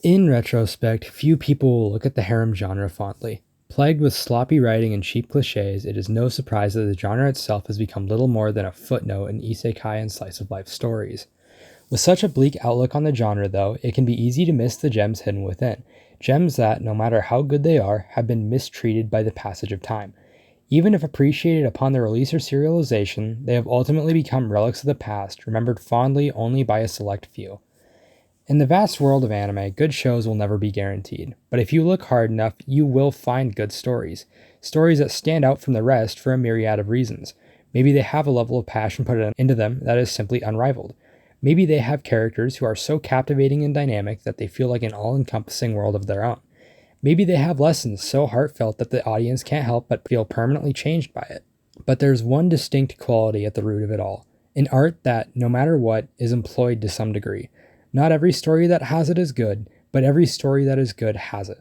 In retrospect, few people will look at the harem genre fondly. Plagued with sloppy writing and cheap cliches, it is no surprise that the genre itself has become little more than a footnote in isekai and slice-of-life stories. With such a bleak outlook on the genre, though, it can be easy to miss the gems hidden within. Gems that, no matter how good they are, have been mistreated by the passage of time. Even if appreciated upon their release or serialization, they have ultimately become relics of the past, remembered fondly only by a select few. In the vast world of anime, good shows will never be guaranteed, but if you look hard enough, you will find good stories. Stories that stand out from the rest for a myriad of reasons. Maybe they have a level of passion put into them that is simply unrivaled. Maybe they have characters who are so captivating and dynamic that they feel like an all-encompassing world of their own. Maybe they have lessons so heartfelt that the audience can't help but feel permanently changed by it. But there's one distinct quality at the root of it all. An art that, no matter what, is employed to some degree. Not every story that has it is good, but every story that is good has it.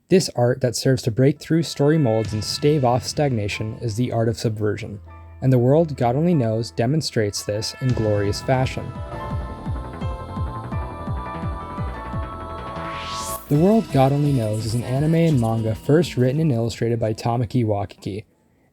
This art that serves to break through story molds and stave off stagnation is the art of subversion, and the world, God only knows, demonstrates this in glorious fashion. The World God Only Knows is an anime and manga first written and illustrated by Tamaki Wakiki.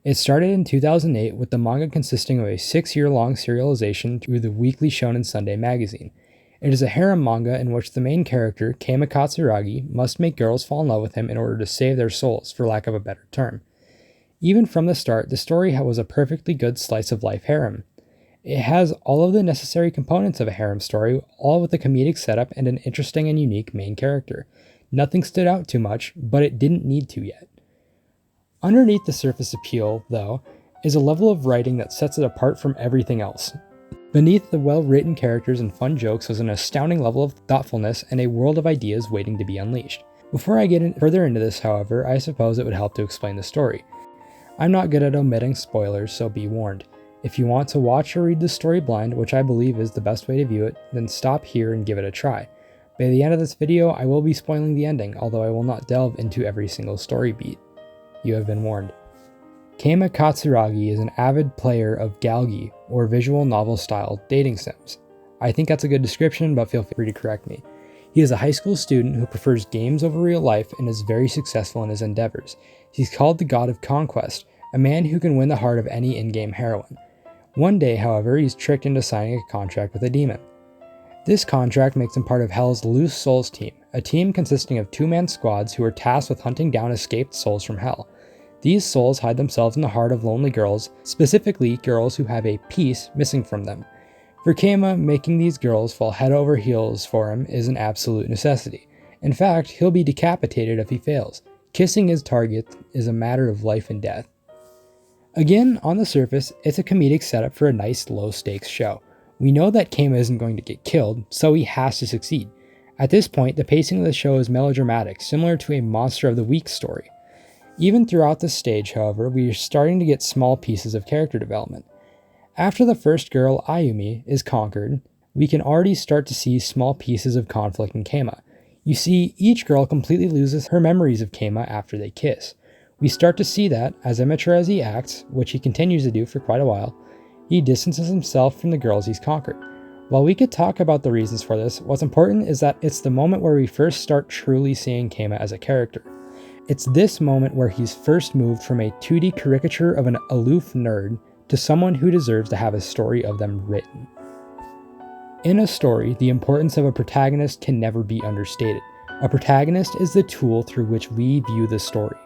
It started in 2008 with the manga consisting of a 6-year-long serialization through the Weekly Shonen Sunday magazine. It is a harem manga in which the main character, Keima Katsuragi, must make girls fall in love with him in order to save their souls, for lack of a better term. Even from the start, the story was a perfectly good slice-of-life harem. It has all of the necessary components of a harem story, all with a comedic setup and an interesting and unique main character. Nothing stood out too much, but it didn't need to yet. Underneath the surface appeal, though, is a level of writing that sets it apart from everything else. Beneath the well-written characters and fun jokes was an astounding level of thoughtfulness and a world of ideas waiting to be unleashed. Before I get further into this, however, I suppose it would help to explain the story. I'm not good at omitting spoilers, so be warned. If you want to watch or read the story blind, which I believe is the best way to view it, then stop here and give it a try. By the end of this video, I will be spoiling the ending, although I will not delve into every single story beat. You have been warned. Keima Katsuragi is an avid player of galgi, or visual novel-style dating sims. I think that's a good description, but feel free to correct me. He is a high school student who prefers games over real life and is very successful in his endeavors. He's called the God of Conquest, a man who can win the heart of any in-game heroine. One day, however, he's tricked into signing a contract with a demon. This contract makes him part of Hell's Loose Souls team, a team consisting of 2-man squads who are tasked with hunting down escaped souls from Hell. These souls hide themselves in the heart of lonely girls, specifically girls who have a piece missing from them. For Keima, making these girls fall head over heels for him is an absolute necessity. In fact, he'll be decapitated if he fails. Kissing his target is a matter of life and death. Again, on the surface, it's a comedic setup for a nice low-stakes show. We know that Keima isn't going to get killed, so he has to succeed. At this point, the pacing of the show is melodramatic, similar to a Monster of the Week story. Even throughout this stage, however, we are starting to get small pieces of character development. After the first girl, Ayumi, is conquered, we can already start to see small pieces of conflict in Keima. You see, each girl completely loses her memories of Keima after they kiss. We start to see that, as immature as he acts, which he continues to do for quite a while, he distances himself from the girls he's conquered. While we could talk about the reasons for this, what's important is that it's the moment where we first start truly seeing Keima as a character. It's this moment where he's first moved from a 2D caricature of an aloof nerd to someone who deserves to have a story of them written. In a story, the importance of a protagonist can never be understated. A protagonist is the tool through which we view the story.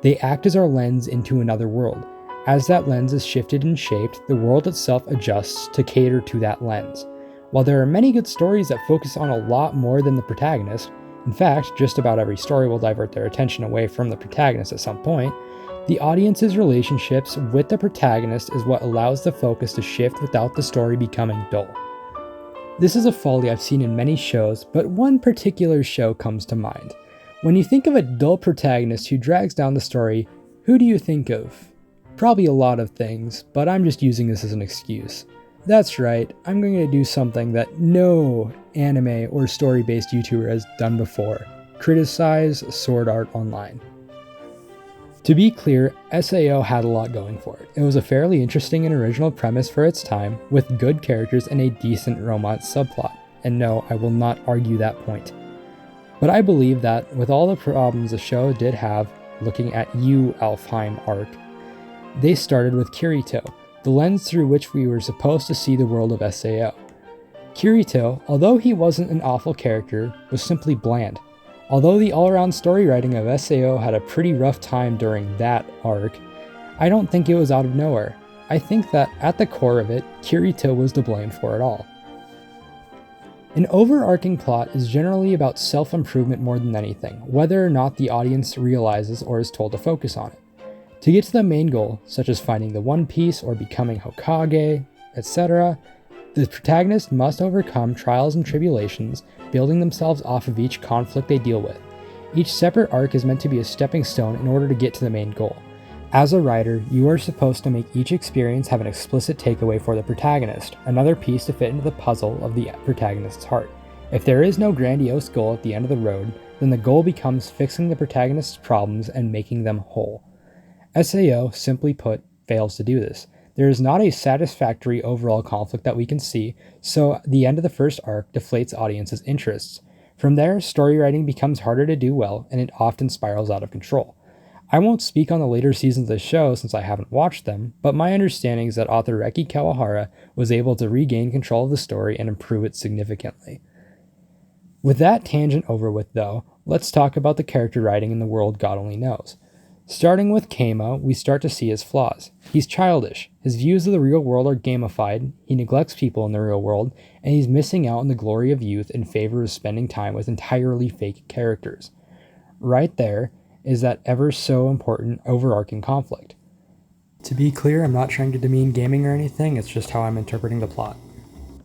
They act as our lens into another world. As that lens is shifted and shaped, the world itself adjusts to cater to that lens. While there are many good stories that focus on a lot more than the protagonist, in fact, just about every story will divert their attention away from the protagonist at some point, the audience's relationships with the protagonist is what allows the focus to shift without the story becoming dull. This is a folly I've seen in many shows, but one particular show comes to mind. When you think of a dull protagonist who drags down the story, who do you think of? Probably a lot of things, but I'm just using this as an excuse. That's right, I'm going to do something that no anime or story-based YouTuber has done before. Criticize Sword Art Online. To be clear, SAO had a lot going for it. It was a fairly interesting and original premise for its time, with good characters and a decent romance subplot. And no, I will not argue that point. But I believe that with all the problems the show did have looking at Alfheim arc, they started with Kirito, the lens through which we were supposed to see the world of SAO. Kirito, although he wasn't an awful character, was simply bland. Although the all-around story writing of SAO had a pretty rough time during that arc, I don't think it was out of nowhere. I think that at the core of it, Kirito was to blame for it all. An overarching plot is generally about self-improvement more than anything, whether or not the audience realizes or is told to focus on it. To get to the main goal, such as finding the One Piece or becoming Hokage, etc., the protagonist must overcome trials and tribulations, building themselves off of each conflict they deal with. Each separate arc is meant to be a stepping stone in order to get to the main goal. As a writer, you are supposed to make each experience have an explicit takeaway for the protagonist, another piece to fit into the puzzle of the protagonist's heart. If there is no grandiose goal at the end of the road, then the goal becomes fixing the protagonist's problems and making them whole. SAO, simply put, fails to do this. There is not a satisfactory overall conflict that we can see, so the end of the first arc deflates audiences' interests. From there, story writing becomes harder to do well, and it often spirals out of control. I won't speak on the later seasons of the show since I haven't watched them, but my understanding is that author Reki Kawahara was able to regain control of the story and improve it significantly. With that tangent over with though, let's talk about the character writing in the world God only knows. Starting with Keima, we start to see his flaws. He's childish, his views of the real world are gamified, he neglects people in the real world, and he's missing out on the glory of youth in favor of spending time with entirely fake characters. Right there is that ever so important overarching conflict. To be clear, I'm not trying to demean gaming or anything, it's just how I'm interpreting the plot.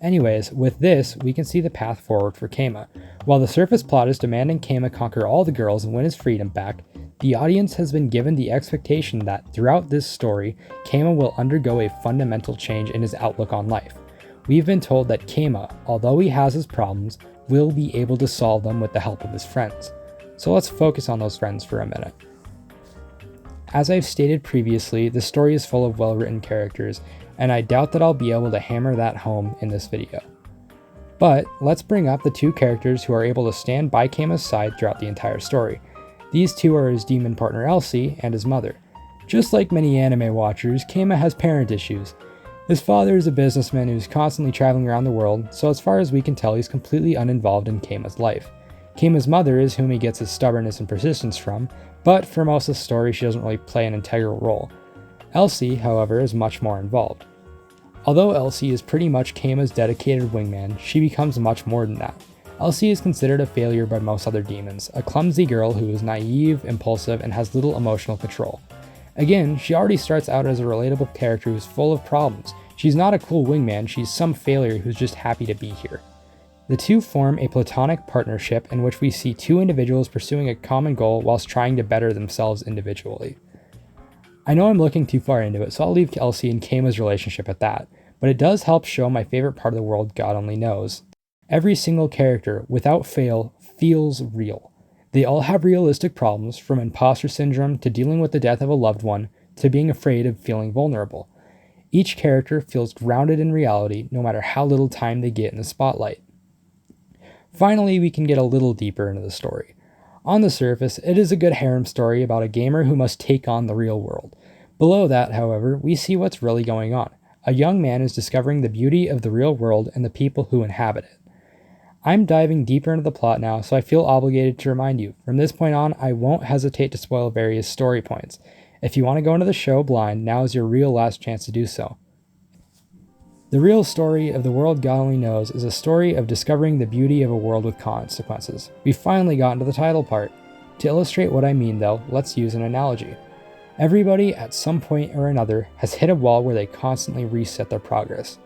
Anyways, with this, we can see the path forward for Keima. While the surface plot is demanding Keima conquer all the girls and win his freedom back, the audience has been given the expectation that throughout this story, Keima will undergo a fundamental change in his outlook on life. We've been told that Keima, although he has his problems, will be able to solve them with the help of his friends. So let's focus on those friends for a minute. As I've stated previously, the story is full of well-written characters, and I doubt that I'll be able to hammer that home in this video. But let's bring up the two characters who are able to stand by Keima's side throughout the entire story. These two are his demon partner Elsie and his mother. Just like many anime watchers, Keima has parent issues. His father is a businessman who's constantly traveling around the world, so as far as we can tell he's completely uninvolved in Keima's life. Keima's mother is whom he gets his stubbornness and persistence from, but for most of the story she doesn't really play an integral role. Elsie, however, is much more involved. Although Elsie is pretty much Keima's dedicated wingman, she becomes much more than that. Elsie is considered a failure by most other demons, a clumsy girl who is naive, impulsive, and has little emotional control. Again, she already starts out as a relatable character who's full of problems. She's not a cool wingman, she's some failure who's just happy to be here. The two form a platonic partnership in which we see two individuals pursuing a common goal whilst trying to better themselves individually. I know I'm looking too far into it, so I'll leave Elsie and Keima's relationship at that, but it does help show my favorite part of the world God only knows. Every single character, without fail, feels real. They all have realistic problems, from imposter syndrome to dealing with the death of a loved one, to being afraid of feeling vulnerable. Each character feels grounded in reality, no matter how little time they get in the spotlight. Finally, we can get a little deeper into the story. On the surface, it is a good harem story about a gamer who must take on the real world. Below that, however, we see what's really going on. A young man is discovering the beauty of the real world and the people who inhabit it. I'm diving deeper into the plot now, so I feel obligated to remind you. From this point on, I won't hesitate to spoil various story points. If you want to go into the show blind, now is your real last chance to do so. The real story of the world God only knows is a story of discovering the beauty of a world with consequences. We finally got into the title part. To illustrate what I mean though, let's use an analogy. Everybody at some point or another has hit a wall where they constantly reset their progress.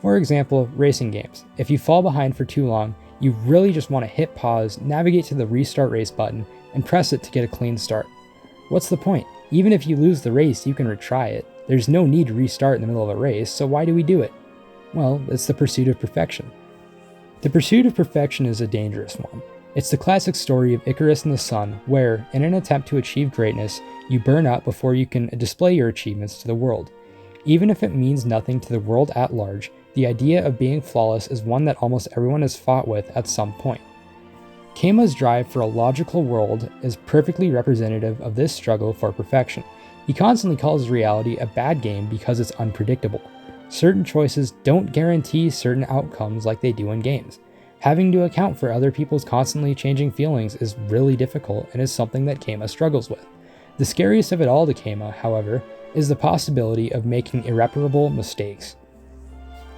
For example, racing games. If you fall behind for too long, you really just want to hit pause, navigate to the restart race button, and press it to get a clean start. What's the point? Even if you lose the race, you can retry it. There's no need to restart in the middle of a race, so why do we do it? Well, it's the pursuit of perfection. The pursuit of perfection is a dangerous one. It's the classic story of Icarus and the sun, where, in an attempt to achieve greatness, you burn up before you can display your achievements to the world. Even if it means nothing to the world at large, the idea of being flawless is one that almost everyone has fought with at some point. Keima's drive for a logical world is perfectly representative of this struggle for perfection. He constantly calls reality a bad game because it's unpredictable. Certain choices don't guarantee certain outcomes like they do in games. Having to account for other people's constantly changing feelings is really difficult and is something that Keima struggles with. The scariest of it all to Keima, however, is the possibility of making irreparable mistakes.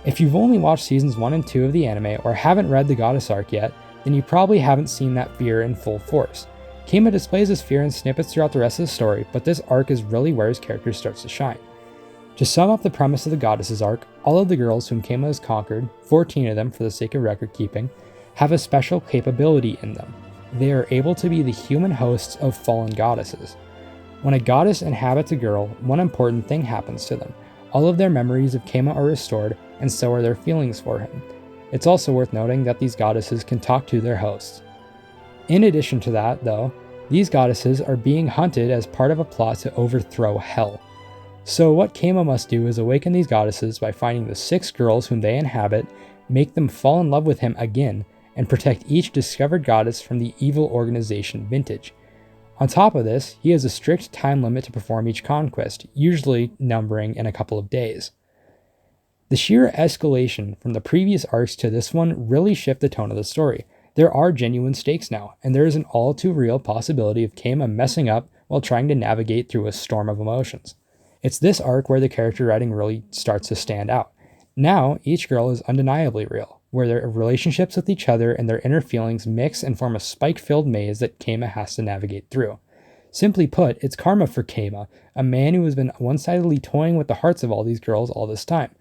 If you've only watched seasons 1 and 2 of the anime or haven't read the Goddess arc yet, then you probably haven't seen that fear in full force. Keima displays his fear in snippets throughout the rest of the story, but this arc is really where his character starts to shine. To sum up the premise of the Goddess's arc, all of the girls whom Keima has conquered, 14 of them for the sake of record keeping, have a special capability in them. They are able to be the human hosts of fallen goddesses. When a goddess inhabits a girl, one important thing happens to them. All of their memories of Keima are restored, and so are their feelings for him. It's also worth noting that these goddesses can talk to their hosts. In addition to that, though, these goddesses are being hunted as part of a plot to overthrow Hell. So what Keima must do is awaken these goddesses by finding the 6 girls whom they inhabit, make them fall in love with him again, and protect each discovered goddess from the evil organization Vintage. On top of this, he has a strict time limit to perform each conquest, usually numbering in a couple of days. The sheer escalation from the previous arcs to this one really shift the tone of the story. There are genuine stakes now, and there is an all too real possibility of Keima messing up while trying to navigate through a storm of emotions. It's this arc where the character writing really starts to stand out. Now, each girl is undeniably real, where their relationships with each other and their inner feelings mix and form a spike-filled maze that Keima has to navigate through. Simply put, it's karma for Keima, a man who has been one-sidedly toying with the hearts of all these girls all this time.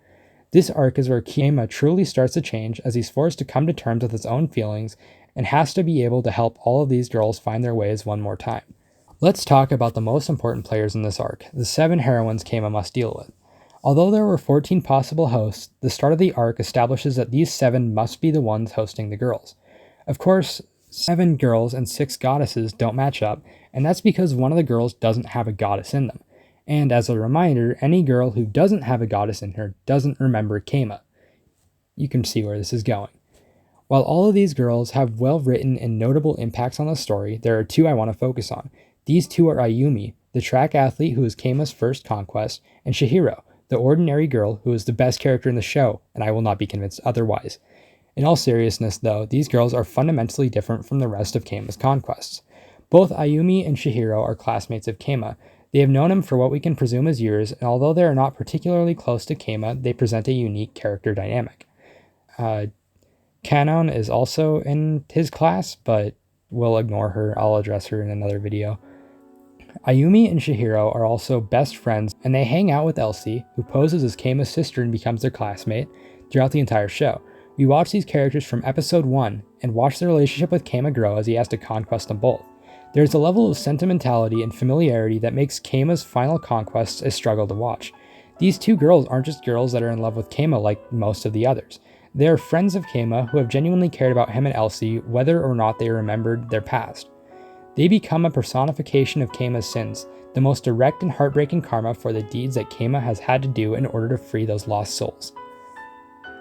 This arc is where Keima truly starts to change as he's forced to come to terms with his own feelings and has to be able to help all of these girls find their ways one more time. Let's talk about the most important players in this arc, the 7 heroines Keima must deal with. Although there were 14 possible hosts, the start of the arc establishes that these 7 must be the ones hosting the girls. Of course, 7 girls and 6 goddesses don't match up, and that's because one of the girls doesn't have a goddess in them. And as a reminder, any girl who doesn't have a goddess in her doesn't remember Keima. You can see where this is going. While all of these girls have well-written and notable impacts on the story, there are 2 I want to focus on. These 2 are Ayumi, the track athlete who is Keima's first conquest, and Chihiro, the ordinary girl who is the best character in the show, and I will not be convinced otherwise. In all seriousness, though, these girls are fundamentally different from the rest of Keima's conquests. Both Ayumi and Chihiro are classmates of Keima. They have known him for what we can presume as years, and although they are not particularly close to Keima, they present a unique character dynamic. Kanon is also in his class, but we'll ignore her. I'll address her in another video. Ayumi and Chihiro are also best friends, and they hang out with Elsie, who poses as Keima's sister and becomes their classmate, throughout the entire show. We watch these characters from episode 1, and watch their relationship with Keima grow as he has to conquest them both. There is a level of sentimentality and familiarity that makes Keima's final conquests a struggle to watch. These 2 girls aren't just girls that are in love with Keima like most of the others. They are friends of Keima who have genuinely cared about him and Elsie, whether or not they remembered their past. They become a personification of Keima's sins, the most direct and heartbreaking karma for the deeds that Keima has had to do in order to free those lost souls.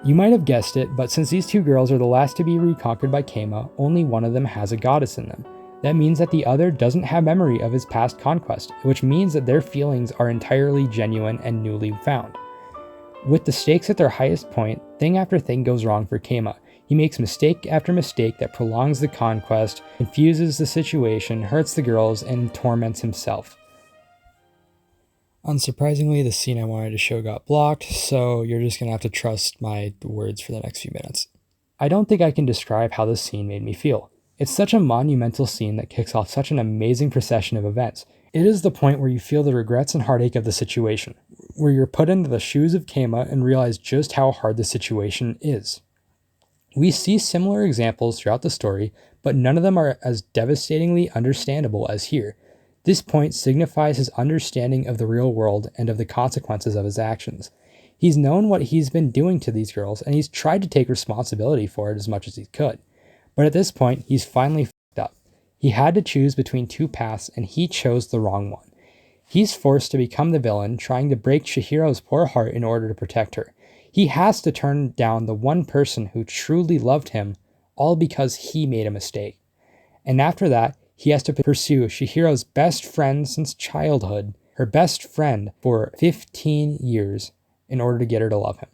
You might have guessed it, but since these 2 girls are the last to be reconquered by Keima, only one of them has a goddess in them. That means that the other doesn't have memory of his past conquest, which means that their feelings are entirely genuine and newly found. With the stakes at their highest point, thing after thing goes wrong for Keima. He makes mistake after mistake that prolongs the conquest, confuses the situation, hurts the girls, and torments himself. Unsurprisingly, the scene I wanted to show got blocked, so you're just gonna have to trust my words for the next few minutes. I don't think I can describe how this scene made me feel. It's such a monumental scene that kicks off such an amazing procession of events. It is the point where you feel the regrets and heartache of the situation, where you're put into the shoes of Keima and realize just how hard the situation is. We see similar examples throughout the story, but none of them are as devastatingly understandable as here. This point signifies his understanding of the real world and of the consequences of his actions. He's known what he's been doing to these girls, and he's tried to take responsibility for it as much as he could. But at this point, he's finally f***ed up. He had to choose between 2 paths, and he chose the wrong one. He's forced to become the villain, trying to break Chihiro's poor heart in order to protect her. He has to turn down the one person who truly loved him, all because he made a mistake. And after that, he has to pursue Chihiro's best friend since childhood, her best friend, for 15 years in order to get her to love him.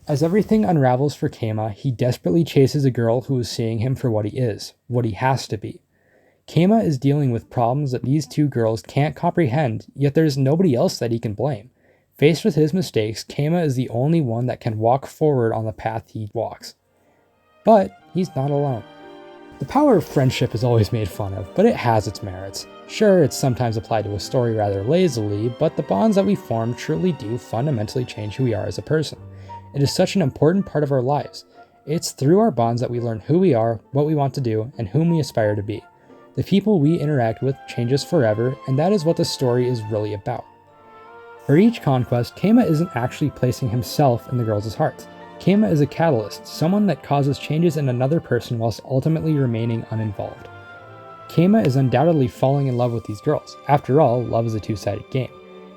As everything unravels for Keima, he desperately chases a girl who is seeing him for what he is, what he has to be. Keima is dealing with problems that these two girls can't comprehend, yet there's nobody else that he can blame. Faced with his mistakes, Keima is the only one that can walk forward on the path he walks. But he's not alone. The power of friendship is always made fun of, but it has its merits. Sure, it's sometimes applied to a story rather lazily, but the bonds that we form truly do fundamentally change who we are as a person. It is such an important part of our lives. It's through our bonds that we learn who we are, what we want to do, and whom we aspire to be. The people we interact with change us forever, and that is what the story is really about. For each conquest, Keima isn't actually placing himself in the girls' hearts. Keima is a catalyst, someone that causes changes in another person whilst ultimately remaining uninvolved. Keima is undoubtedly falling in love with these girls. After all, love is a two-sided game.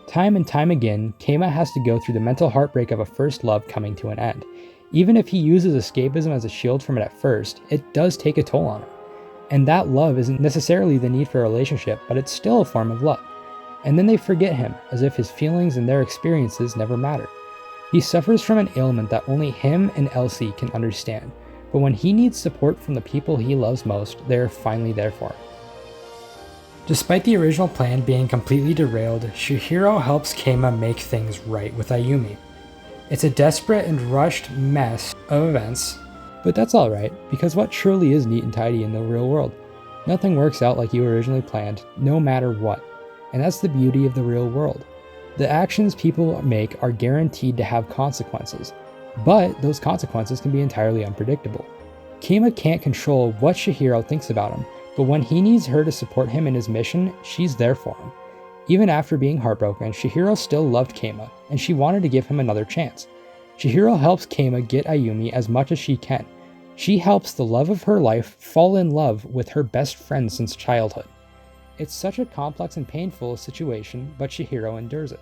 Time and time again, Keima has to go through the mental heartbreak of a first love coming to an end. Even if he uses escapism as a shield from it at first, it does take a toll on him. And that love isn't necessarily the need for a relationship, but it's still a form of love. And then they forget him, as if his feelings and their experiences never matter. He suffers from an ailment that only him and Elsie can understand, but when he needs support from the people he loves most, they're finally there for him. Despite the original plan being completely derailed, Chihiro helps Keima make things right with Ayumi. It's a desperate and rushed mess of events, but that's alright, because what truly is neat and tidy in the real world? Nothing works out like you originally planned, no matter what. And that's the beauty of the real world. The actions people make are guaranteed to have consequences, but those consequences can be entirely unpredictable. Keima can't control what Chihiro thinks about him, but when he needs her to support him in his mission, she's there for him. Even after being heartbroken, Chihiro still loved Keima, and she wanted to give him another chance. Chihiro helps Keima get Ayumi as much as she can. She helps the love of her life fall in love with her best friend since childhood. It's such a complex and painful situation, but Chihiro endures it.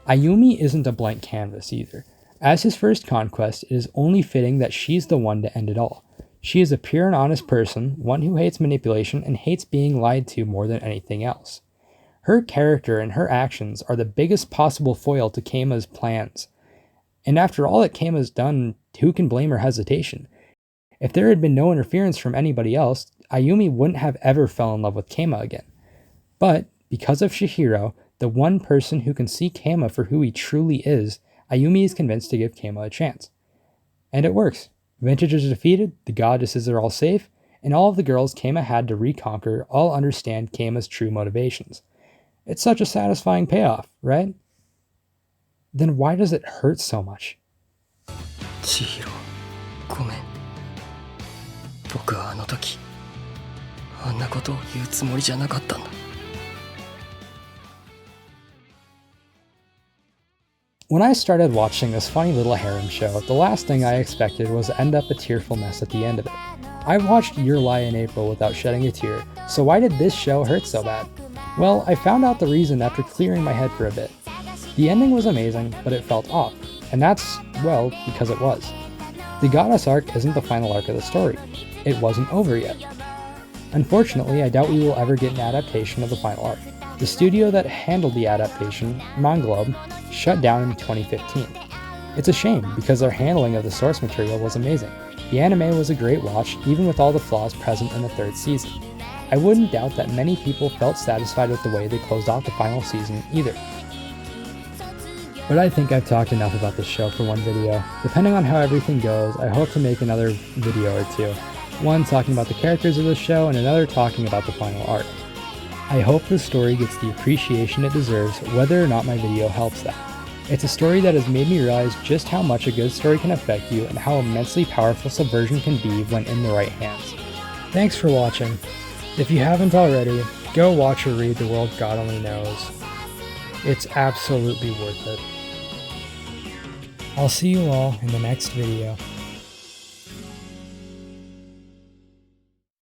Ayumi isn't a blank canvas either. As his first conquest, it is only fitting that she's the one to end it all. She is a pure and honest person, one who hates manipulation and hates being lied to more than anything else. Her character and her actions are the biggest possible foil to Keima's plans. And after all that Keima's done, who can blame her hesitation? If there had been no interference from anybody else, Ayumi wouldn't have ever fell in love with Keima again. But, because of Chihiro, the one person who can see Keima for who he truly is, Ayumi is convinced to give Keima a chance. And it works. Vintage is defeated, the goddesses are all safe, and all of the girls Keima had to reconquer all understand Keima's true motivations. It's such a satisfying payoff, right? Then why does it hurt so much? Chihiro, ごめん。僕はあの時、あんなことを言うつもりじゃなかったんだ。When I started watching this funny little harem show, the last thing I expected was to end up a tearful mess at the end of it. I watched Your Lie in April without shedding a tear, so why did this show hurt so bad? Well, I found out the reason after clearing my head for a bit. The ending was amazing, but it felt off, and that's, well, because it was. The goddess arc isn't the final arc of the story. It wasn't over yet. Unfortunately, I doubt we will ever get an adaptation of the final arc. The studio that handled the adaptation, Manglobe, shut down in 2015. It's a shame because their handling of the source material was amazing. The anime was a great watch, even with all the flaws present in the third season. I wouldn't doubt that many people felt satisfied with the way they closed off the final season either. But I think I've talked enough about this show for one video. Depending on how everything goes, I hope to make another video or two. One talking about the characters of the show and another talking about the final arc. I hope the story gets the appreciation it deserves, whether or not my video helps that. It's a story that has made me realize just how much a good story can affect you and how immensely powerful Subversion can be when in the right hands. Thanks for watching. If you haven't already, go watch or read The World God Only Knows. It's absolutely worth it. I'll see you all in the next video.